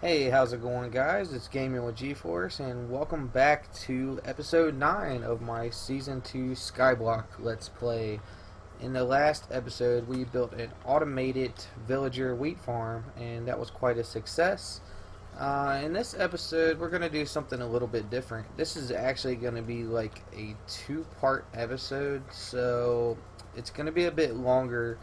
Hey, how's it going, guys? It's Gaming with GeFoRcE, and welcome back to episode 9 of my Season 2 Skyblock Let's Play. In the last episode, we built an automated villager wheat farm, and that was quite a success. In this episode, we're going to do something a little bit different. This is actually going to be like a two-part episode, so it's going to be a bit longer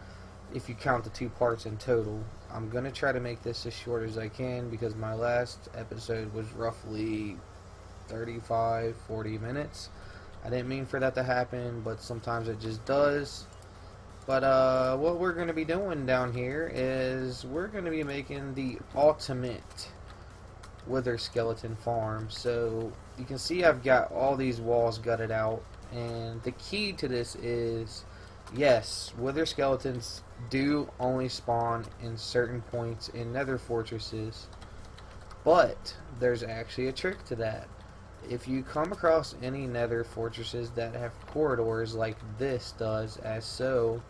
if you count the two parts in total. I'm going to try to make this as short as I can because my last episode was roughly 35-40 minutes. I didn't mean for that to happen, but sometimes it just does. But what we're going to be doing down here is we're going to be making the ultimate wither skeleton farm. So you can see I've got all these walls gutted out, and the key to this is, yes, wither skeletons do only spawn in certain points in nether fortresses, but there's actually a trick to that. If you come across any nether fortresses that have corridors like this does, as so,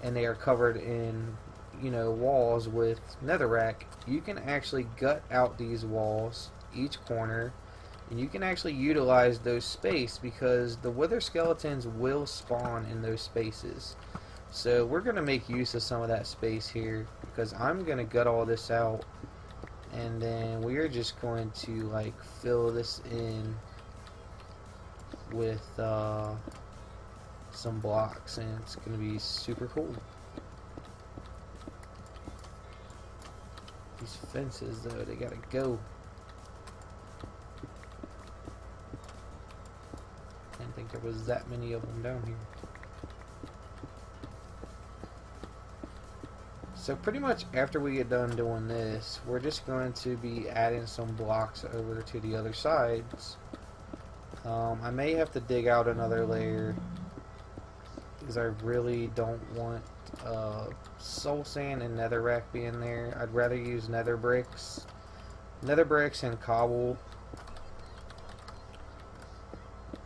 and they are covered in, walls with netherrack, you can actually gut out these walls, each corner, and you can actually utilize those space because the wither skeletons will spawn in those spaces. So we're going to make use of some of that space here because I'm going to gut all this out, and then we are just going to fill this in with some blocks, and it's going to be super cool. These fences though, they gotta go. Didn't think there was that many of them down here. So pretty much after we get done doing this, we're just going to be adding some blocks over to the other sides. I may have to dig out another layer because I really don't want soul sand and netherrack being there. I'd rather use nether bricks and cobble,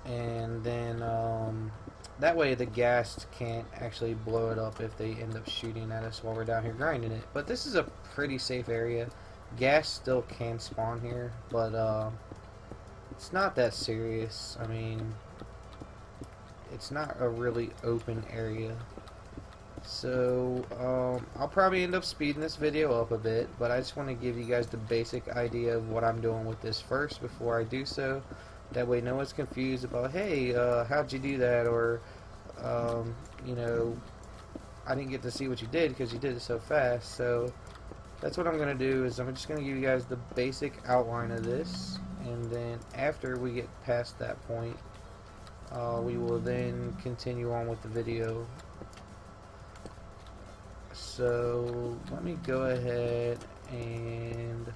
and then that way the ghast can't actually blow it up if they end up shooting at us while we're down here grinding it. But this is a pretty safe area. Ghast still can spawn here, but it's not that serious. I mean, it's not a really open area. So I'll probably end up speeding this video up a bit, but I just want to give you guys the basic idea of what I'm doing with this first before I do so. That way no one's confused about, hey, how'd you do that, or I didn't get to see what you did because you did it so fast. So that's what I'm going to do, is I'm just going to give you guys the basic outline of this, and then after we get past that point, we will then continue on with the video. So let me go ahead and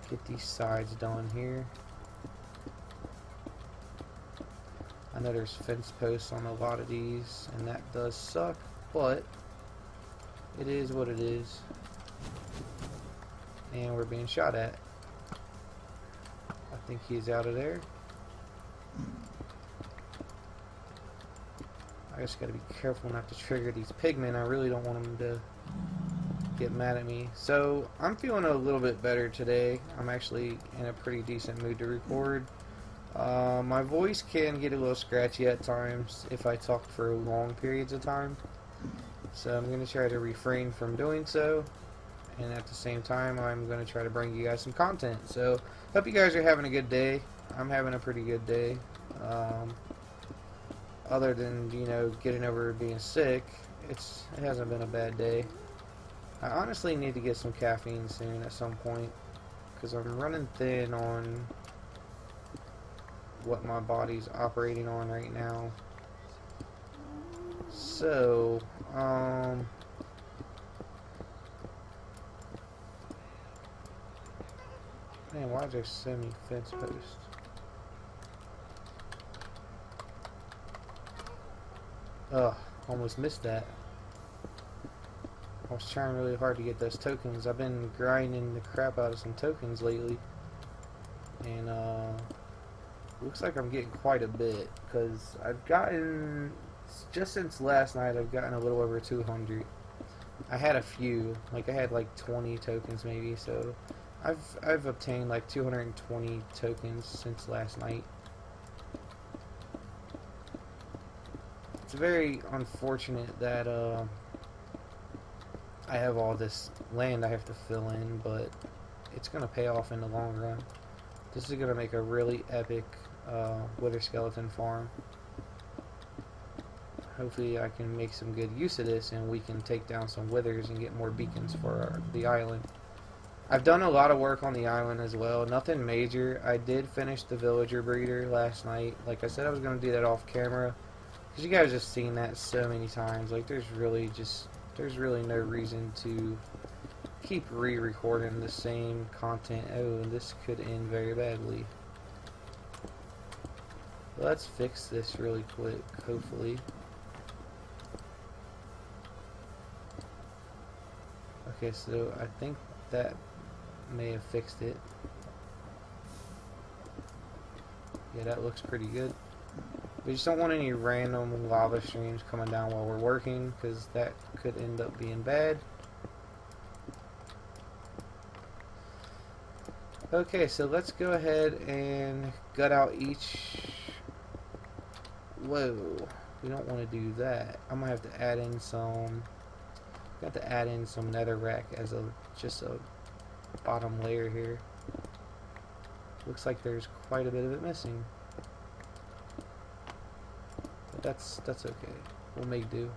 get these sides done here. I know there's fence posts on a lot of these, and that does suck, but it is what it is. And we're being shot at. I think he's out of there. I just gotta be careful not to trigger these pigmen. I really don't want them to get mad at me. So I'm feeling a little bit better today. I'm actually in a pretty decent mood to record. My voice can get a little scratchy at times if I talk for long periods of time, so I'm going to try to refrain from doing so, and at the same time I'm going to try to bring you guys some content. So hope you guys are having a good day. I'm having a pretty good day, other than getting over being sick. It hasn't been a bad day. I honestly need to get some caffeine soon at some point because I'm running thin on what my body's operating on right now. So, man, why is there so many fence posts? Ugh, almost missed that. I was trying really hard to get those tokens. I've been grinding the crap out of some tokens lately, and looks like I'm getting quite a bit, because I've gotten, just since last night, I've gotten a little over 200. I had a few, I had like 20 tokens maybe, so I've obtained like 220 tokens since last night. It's very unfortunate that I have all this land I have to fill in, but it's gonna pay off in the long run. This is gonna make a really epic wither skeleton farm. Hopefully I can make some good use of this and we can take down some withers and get more beacons for the island. I've done a lot of work on the island as well. Nothing major. I did finish the villager breeder last night. Like I said, I was going to do that off camera, because you guys have seen that so many times. Like there's really no reason to keep re-recording the same content. Oh, and this could end very badly. Let's fix this really quick, hopefully. Okay, so I think that may have fixed it. Yeah, that looks pretty good. We just don't want any random lava streams coming down while we're working, because that could end up being bad. Okay, so let's go ahead and gut out each... Whoa, we don't want to do that. I'm going to have to add in some... Got to add in some netherrack as just a bottom layer here. Looks like there's quite a bit of it missing, but that's okay. We'll make do.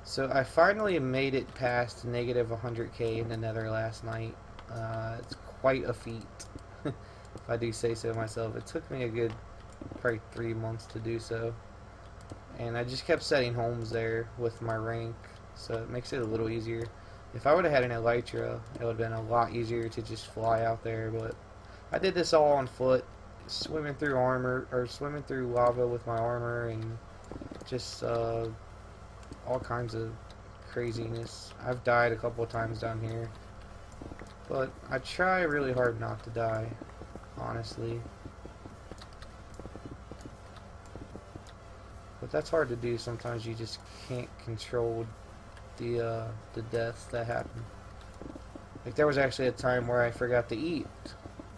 So I finally made it past negative 100k in the Nether last night. It's quite a feat, if I do say so myself. It took me a good probably 3 months to do so. And I just kept setting homes there with my rank, so it makes it a little easier. If I would have had an elytra, it would have been a lot easier to just fly out there, but I did this all on foot, swimming through lava with my armor, and just all kinds of craziness. I've died a couple of times down here, but I try really hard not to die, honestly. But that's hard to do. Sometimes you just can't control the deaths that happen. Like there was actually a time where I forgot to eat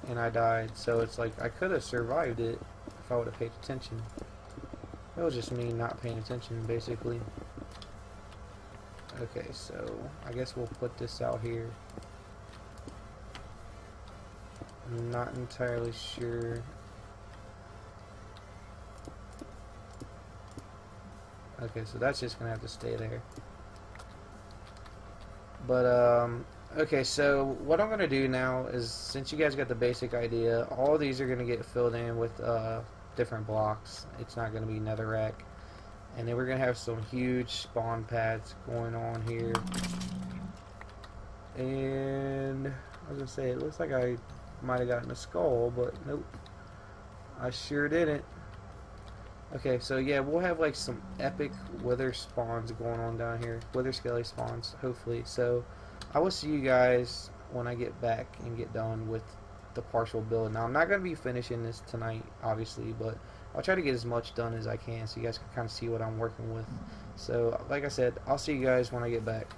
and I died. So it's like I could have survived it if I would have paid attention. It was just me not paying attention, basically. Okay, so I guess we'll put this out here. I'm not entirely sure. Okay, so that's just gonna have to stay there. But okay, so what I'm gonna do now is, since you guys got the basic idea, all of these are gonna get filled in with different blocks. It's not gonna be netherrack, and then we're gonna have some huge spawn pads going on here. And I was gonna say, it looks like I might have gotten a skull, but nope, I sure didn't. Okay, so yeah, we'll have like some epic wither spawns going on down here. Wither Skelly spawns, hopefully. So I will see you guys when I get back and get done with the partial build. Now, I'm not going to be finishing this tonight, obviously, but I'll try to get as much done as I can so you guys can kind of see what I'm working with. So, like I said, I'll see you guys when I get back.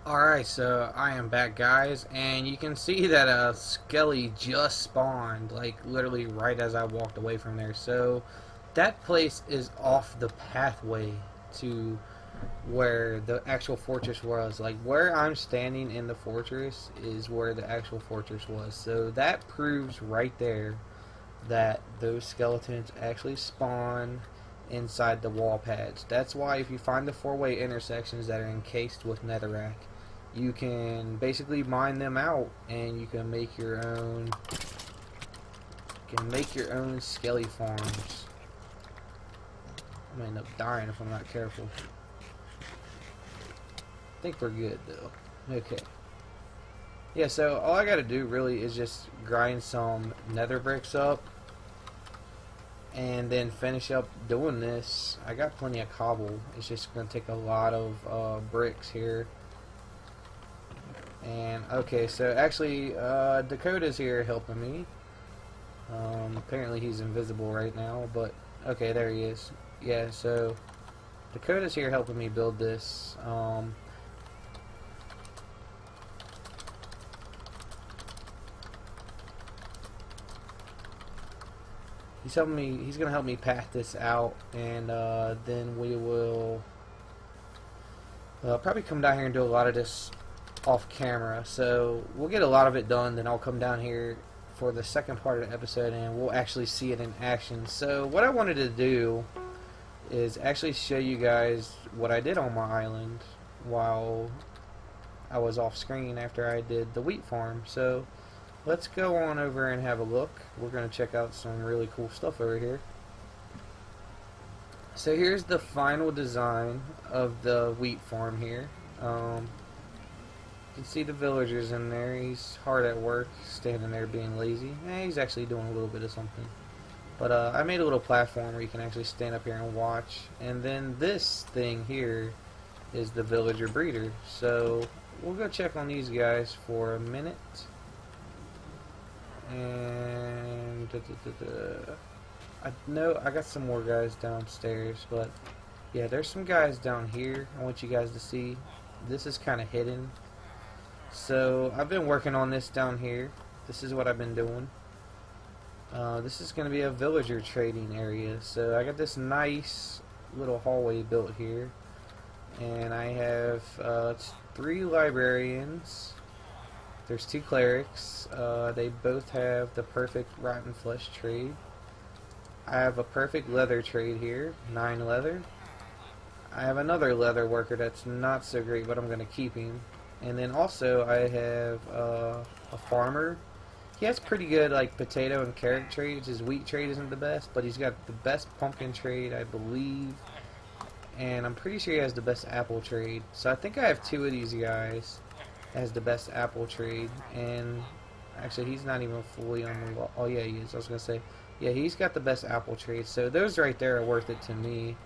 Alright, so I am back, guys, and you can see that a Skelly just spawned, like literally right as I walked away from there. So that place is off the pathway to where the actual fortress was. Like where I'm standing in the fortress is where the actual fortress was. So that proves right there that those skeletons actually spawn inside the wall pads. That's why if you find the four-way intersections that are encased with netherrack, you can basically mine them out and you can make your own Skelly farms. I'm gonna end up dying if I'm not careful. I think we're good though. Okay. Yeah, so all I gotta do really is just grind some nether bricks up and then finish up doing this. I got plenty of cobble. It's just gonna take a lot of bricks here. And okay, so actually Dakota's here helping me. Apparently he's invisible right now, but okay, there he is. Yeah, so Dakota's here helping me build this. He's helping me. He's gonna help me path this out, and then we will probably come down here and do a lot of this off camera. So we'll get a lot of it done. Then I'll come down here for the second part of the episode, and we'll actually see it in action. So what I wanted to do is actually show you guys what I did on my island while I was off screen after I did the wheat farm. So let's go on over and have a look. We're going to check out some really cool stuff over here. So here's the final design of the wheat farm here. You can see the villagers in there. He's hard at work, standing there being lazy. He's actually doing a little bit of something. But I made a little platform where you can actually stand up here and watch. And then this thing here is the villager breeder. So we'll go check on these guys for a minute. And I know I got some more guys downstairs, but yeah, there's some guys down here I want you guys to see. This is kind of hidden. So I've been working on this down here. This is what I've been doing. This is going to be a villager trading area. So I got this nice little hallway built here, and I have 3 librarians. There's 2 clerics. They both have the perfect rotten flesh trade. I have a perfect leather trade here, 9 leather. I have another leather worker that's not so great, but I'm going to keep him. And then also I have a farmer. He has pretty good like potato and carrot trades. His wheat trade isn't the best, but he's got the best pumpkin trade, I believe. And I'm pretty sure he has the best apple trade. So I think I have 2 of these guys as the best apple trade. And actually he's not even fully on the wall. Oh yeah, he is. I was going to say, yeah, he's got the best apple trade. So those right there are worth it to me,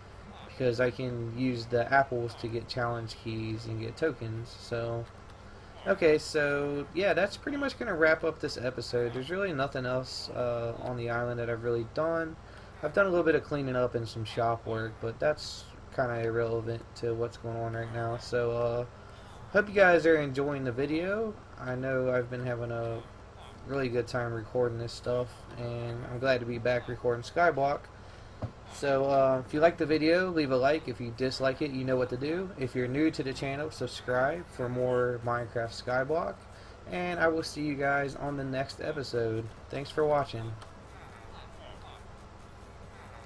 because I can use the apples to get challenge keys and get tokens. So okay, so yeah, that's pretty much going to wrap up this episode. There's really nothing else on the island that I've really done. I've done a little bit of cleaning up and some shop work, but that's kind of irrelevant to what's going on right now. So hope you guys are enjoying the video. I know I've been having a really good time recording this stuff, and I'm glad to be back recording Skyblock. So if you like the video, leave a like. If you dislike it, you know what to do. If you're new to the channel, subscribe for more Minecraft Skyblock, and I will see you guys on the next episode. Thanks for watching.